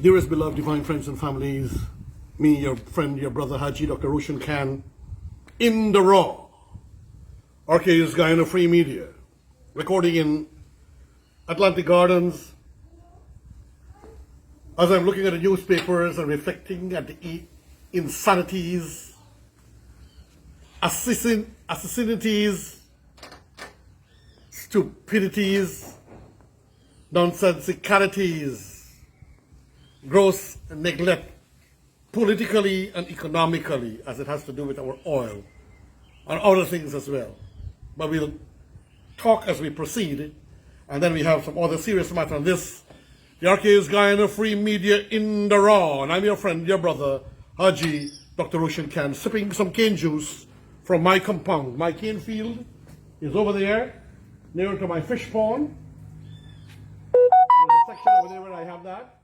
Dearest beloved divine friends and families, me, your friend, your brother Haji, Dr. Roshan Khan, in the raw. RK's Guyana Free Media, recording in Atlantic Gardens. As I'm looking at the newspapers and reflecting at the insanities, assassininities, stupidities, nonsensicalities, gross neglect, politically and economically, as it has to do with our oil and other things as well. But we'll talk as we proceed, and then we have some other serious matter on this. The RK's Guyana Free Media in the raw, and I'm your friend, your brother, Haji, Dr. Roshan Khan, sipping some cane juice from my compound. My cane field is over there, near to my fish pond. There's a section over there where I have that.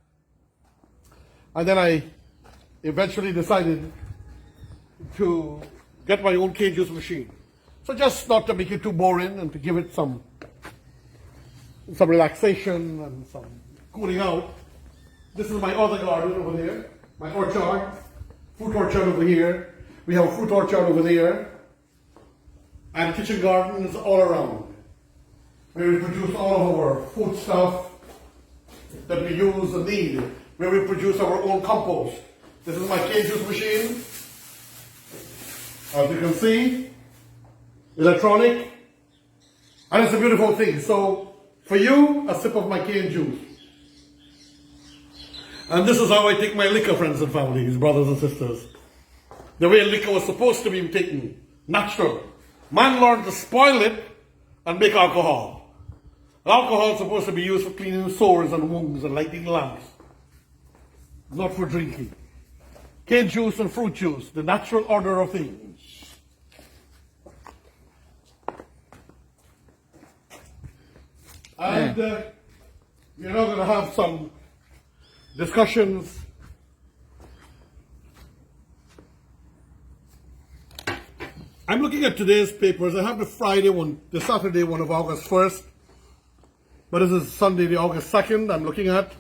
And then I eventually decided to get my own cane juice machine. So just not to make it too boring and to give it some relaxation and some cooling out. This is my other garden over there, my orchard, fruit orchard over here. We have a fruit orchard over there, and kitchen gardens all around, where we produce all of our food stuff that we use and need, where we produce our own compost. This is my cane juice machine. As you can see, electronic, and it's a beautiful thing. So for you, a sip of my cane juice. And this is how I take my liquor, friends and families, brothers and sisters. The way liquor was supposed to be taken, natural. Man learned to spoil it and make alcohol. Alcohol is supposed to be used for cleaning sores and wounds and lighting lamps, not for drinking. Cane juice and fruit juice, the natural order of things. And we're now going to have some discussions. I'm looking at today's papers. I have the Friday one, the Saturday one of August 1st. But this is Sunday, the August 2nd I'm looking at.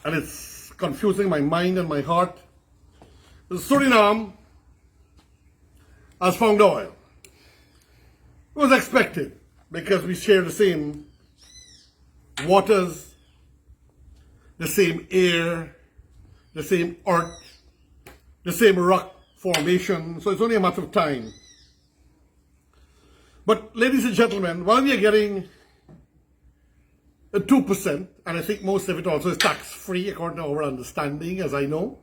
And it's confusing my mind and my heart. Suriname has found oil. It was expected because we share the same waters, the same air, the same earth, the same rock formation. So it's only a matter of time. But ladies and gentlemen, while we are getting 2%, and I think most of it also is tax-free according to our understanding, as I know,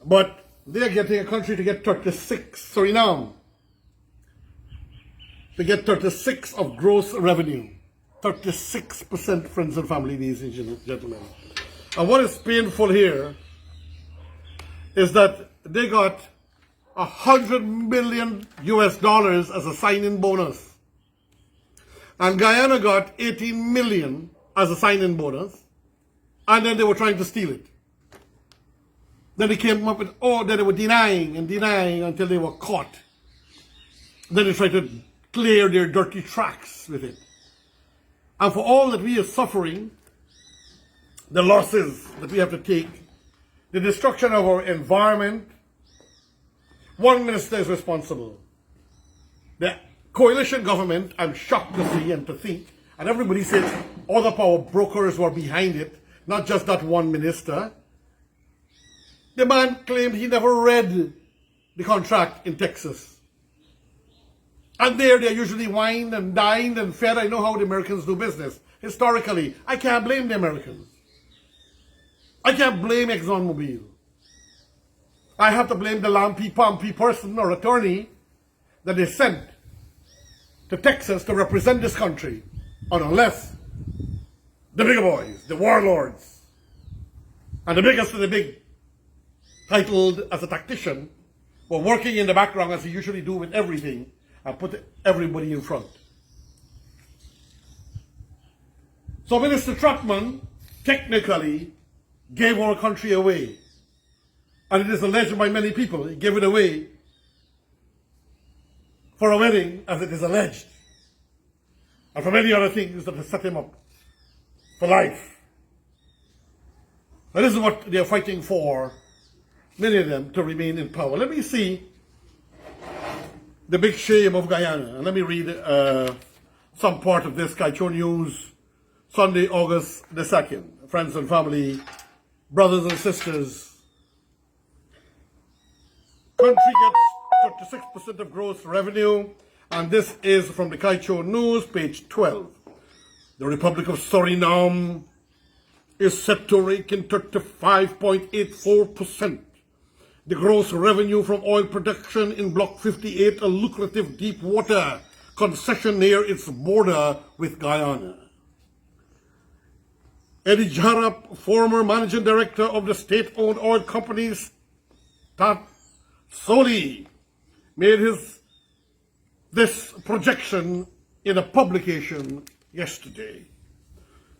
but they are getting a country to get 36, Suriname, to get 36 of gross revenue. 36%, friends and family, ladies and gentlemen. And what is painful here is that they got $100 million as a sign-in bonus. And Guyana got 18 million as a sign-in bonus. And then they were trying to steal it. Then they came up with, then they were denying and denying until they were caught. Then they tried to clear their dirty tracks with it. And for all that we are suffering, the losses that we have to take, the destruction of our environment, one minister is responsible. The coalition government, I'm shocked to see and to think, and everybody says other power brokers were behind it, not just that one minister. The man claimed he never read the contract in Texas. And they're usually wined and dined and fed. I know how the Americans do business. Historically, I can't blame the Americans. I can't blame ExxonMobil. I have to blame the lampy-pompy person or attorney that they sent to Texas to represent this country. Unless the bigger boys, the warlords, and the biggest of the big, titled as a tactician, were working in the background as they usually do with everything, and put everybody in front. So Minister Trotman technically gave our country away. And it is alleged by many people he gave it away for a wedding, as it is alleged. And for many other things that have set him up for life. And this is what they are fighting for, many of them, to remain in power. Let me see the big shame of Guyana. And let me read some part of this Kaicho News, Sunday, August the 2nd. Friends and family, brothers and sisters, country gets 36% of gross revenue, and this is from the Kaicho News, page 12. The Republic of Suriname is set to rake in 35.84%. The gross revenue from oil production in Block 58, a lucrative deep water concession near its border with Guyana. Eddie Jarrap, former managing director of the state-owned oil company Soli, made this projection in a publication yesterday.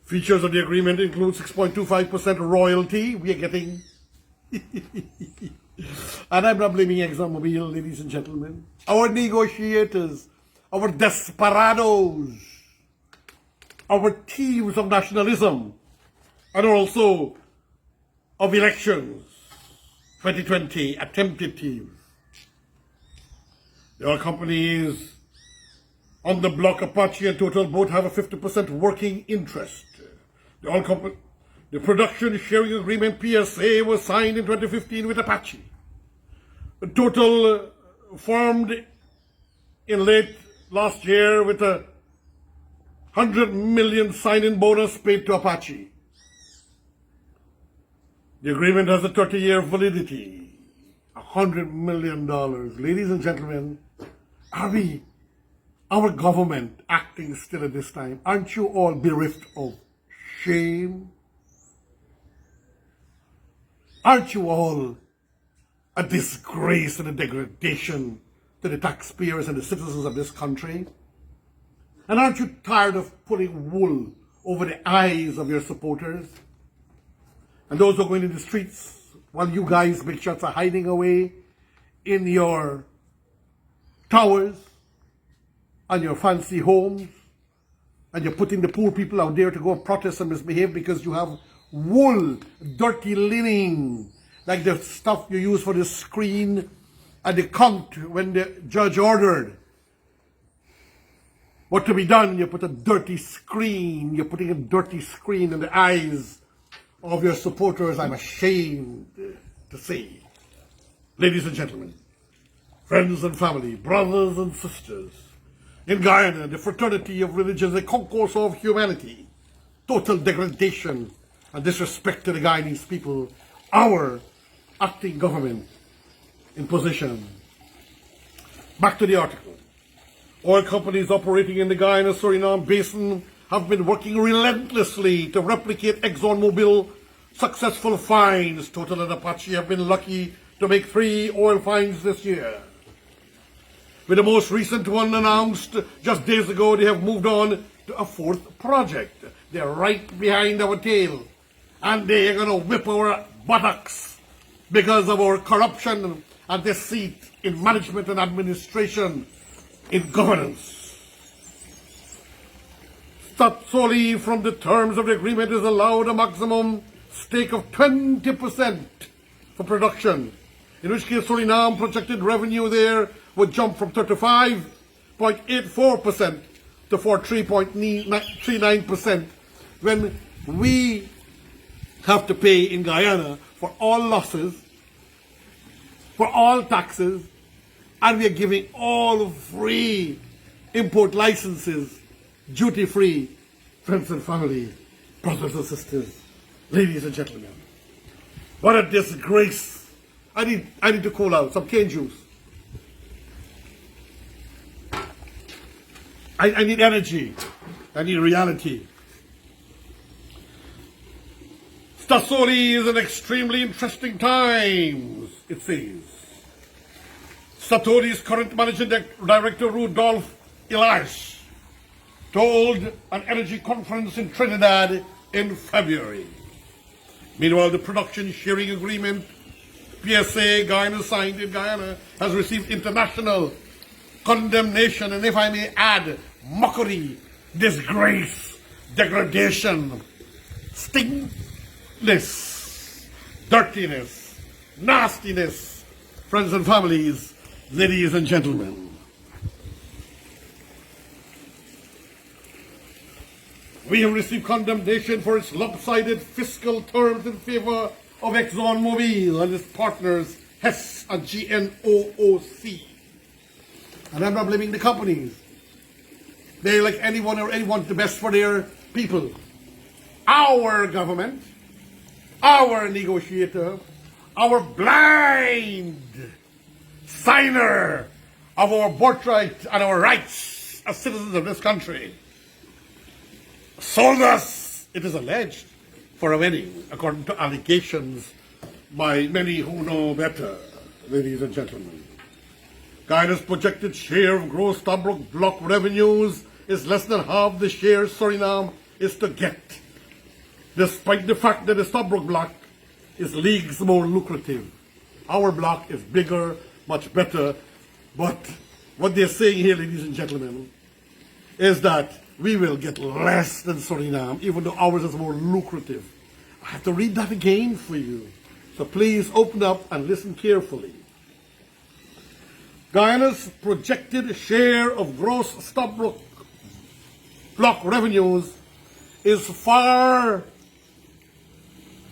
Features of the agreement include 6.25% royalty we are getting. And I'm not blaming ExxonMobil, ladies and gentlemen. Our negotiators, our desperados, our thieves of nationalism, and also of elections, 2020 attempted thieves. The oil companies on the block Apache and Total both have a 50% working interest. The oil company, the production sharing agreement PSA was signed in 2015 with Apache. The Total formed in late last year with a $100 million sign-in bonus paid to Apache. The agreement has a 30-year validity, $100 million. Ladies and gentlemen, are we, our government, acting still at this time? Aren't you all bereft of shame? Aren't you all a disgrace and a degradation to the taxpayers and the citizens of this country? And aren't you tired of pulling wool over the eyes of your supporters? And those who are going in the streets, while you guys make shots are hiding away in your towers and your fancy homes, and you're putting the poor people out there to go and protest and misbehave because you have wool, dirty linen, like the stuff you use for the screen and the count when the judge ordered what to be done. You put a dirty screen, you're putting a dirty screen in the eyes of your supporters. I'm ashamed to say. Ladies and gentlemen, friends and family, brothers and sisters, in Guyana, the fraternity of religions, a concourse of humanity, total degradation and disrespect to the Guyanese people, our acting government in position. Back to the article. Oil companies operating in the Guyana-Suriname basin have been working relentlessly to replicate ExxonMobil successful finds. Total and Apache have been lucky to make 3 oil finds this year. With the most recent one announced just days ago, they have moved on to a 4th project. They're right behind our tail, and they're going to whip our buttocks because of our corruption and deceit in management and administration, in governance. Solely from the terms of the agreement is allowed a maximum stake of 20% for production, in which case Suriname projected revenue there would jump from 35.84% to 43.39%, when we have to pay in Guyana for all losses, for all taxes, and we are giving all free import licenses, duty-free. Friends and family, brothers and sisters, ladies and gentlemen, what a disgrace. I need to call out some cane juice. I need energy. I need reality. Stasoli is an extremely interesting times, it says. Satori's current managing director, Rudolph Elias, told an energy conference in Trinidad in February. Meanwhile, the production sharing agreement, PSA, Guyana signed in Guyana, has received international condemnation, and if I may add, mockery, disgrace, degradation, stingness. dirtiness, nastiness, friends and families, ladies and gentlemen. We have received condemnation for its lopsided fiscal terms in favor of ExxonMobil and its partners, Hess and GNOOC. And I'm not blaming the companies. They, like anyone or anyone, the best for their people. Our government, our negotiator, our blind signer of our birthright and our rights as citizens of this country, sold us, it is alleged, for a wedding, according to allegations by many who know better, ladies and gentlemen. Guyana's projected share of gross Tobruk block revenues is less than half the share Suriname is to get, despite the fact that the Tobruk block is leagues more lucrative. Our block is bigger, much better, but what they're saying here, ladies and gentlemen, is that we will get less than Suriname, even though ours is more lucrative. I have to read that again for you. So please open up and listen carefully. Guyana's projected share of gross Tobruk block revenues is far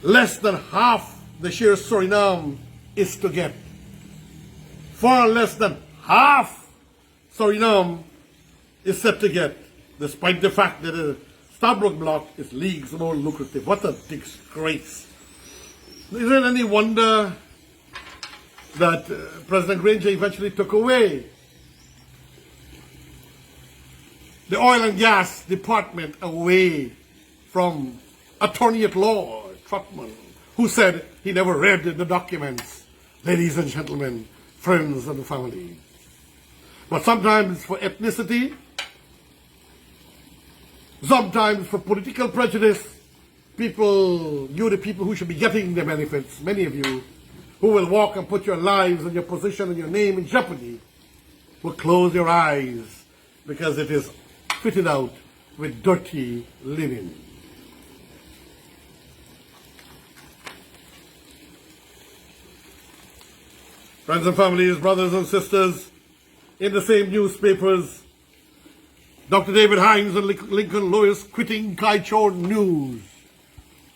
less than half the share Suriname is to get. Far less than half Suriname is set to get, despite the fact that the Tobruk block is leagues more lucrative. What a disgrace. Is there any wonder that President Granger eventually took away the oil and gas department away from Attorney at Law Trotman, who said he never read the documents, ladies and gentlemen, friends and family. But sometimes for ethnicity, sometimes for political prejudice, people, you the people who should be getting the benefits, many of you, who will walk and put your lives and your position and your name in jeopardy, will close your eyes because it is fitted out with dirty linen. Friends and families, brothers and sisters, in the same newspapers, Dr. David Hines and Lincoln Lewis quitting Kaichor News.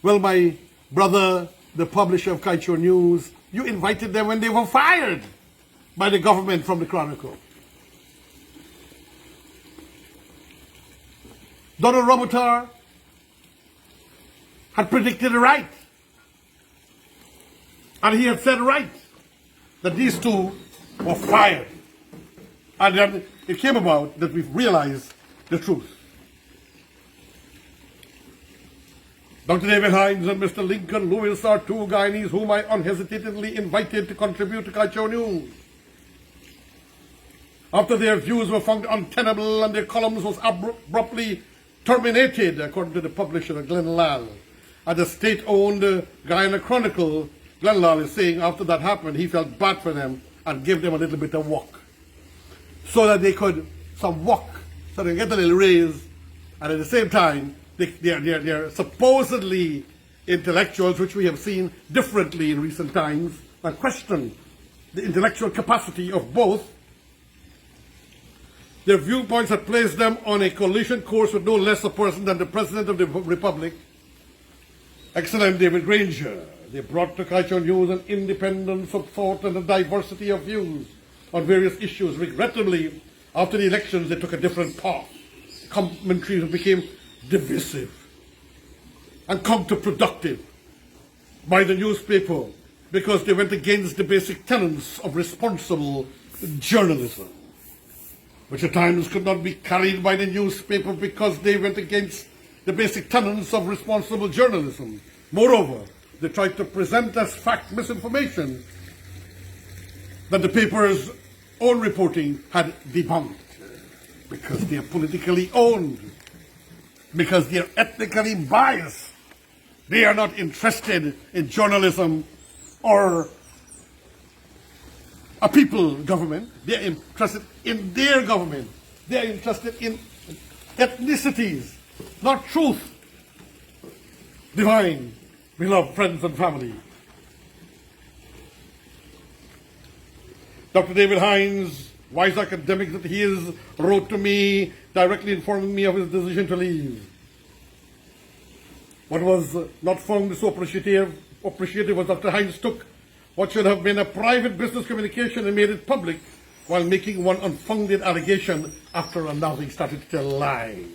Well, my brother, the publisher of Kaichor News, you invited them when they were fired by the government from the Chronicle. Donald Robotar had predicted right. And he had said right that these two were fired. And then it came about that we've realized the truth. Dr. David Hines and Mr. Lincoln Lewis are two Guyanese whom I unhesitatingly invited to contribute to Kaichor News. After their views were found untenable and their columns was abruptly terminated, according to the publisher, Glenn Lal, at the state-owned Guyana Chronicle, Glenn Lal is saying after that happened, he felt bad for them and gave them a little bit of work, so that they could, some work, so they get a little raise, and at the same time, they're supposedly intellectuals, which we have seen differently in recent times, and question the intellectual capacity of both. Their viewpoints had placed them on a collision course with no less a person than the President of the Republic, excellent David Granger. They brought to Kaichor News an independence of thought and a diversity of views on various issues. Regrettably, after the elections, they took a different path. Commentaries became divisive and counterproductive by the newspaper because they went against the basic tenets of responsible journalism, which at times could not be carried by the newspaper because they went against the basic tenets of responsible journalism. Moreover, they tried to present as fact misinformation that the paper's own reporting had debunked because they are politically owned, because they are ethnically biased. They are not interested in journalism or a people government. They are interested in their government. They are interested in ethnicities, not truth. Divine, beloved friends and family, Dr. David Hines, wise academic that he is, wrote to me directly informing me of his decision to leave. What was not found so appreciative was Dr. Hines took what should have been a private business communication and made it public while making one unfounded allegation after another. He started to tell lies.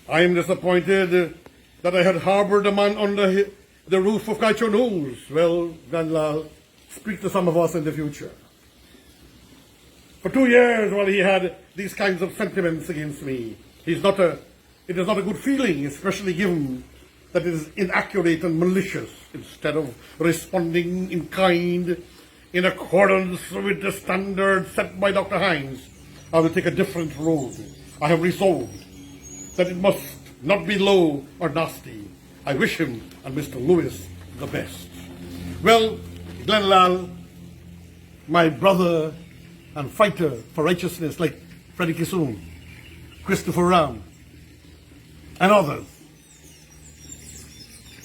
I am disappointed that I had harbored a man under the roof of Kaicho News. Well, Gandlal, speak to some of us in the future. For 2 years, while he had these kinds of sentiments against me, it is not a good feeling, especially given that it is inaccurate and malicious. Instead of responding in kind, in accordance with the standards set by Dr. Hines, I will take a different road. I have resolved that it must not be low or nasty. I wish him and Mr. Lewis the best. Well, Glenn Lal, my brother and fighter for righteousness like Freddie Kissoon, Christopher Ram, and others,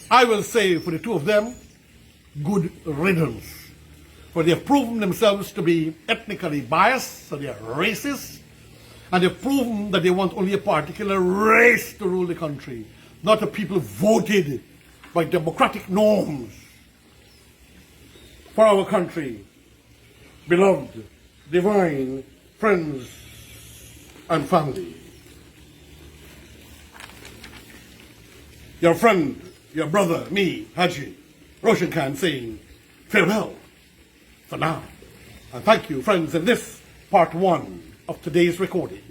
I will say for the two of them, good riddance. For they have proven themselves to be ethnically biased, so they are racist, and they've proven that they want only a particular race to rule the country, not a people voted by democratic norms for our country. Beloved, divine friends and family, your friend, your brother, me, Haji, Roshan Khan, saying farewell for now. And thank you, friends, in this part 1 of today's recording.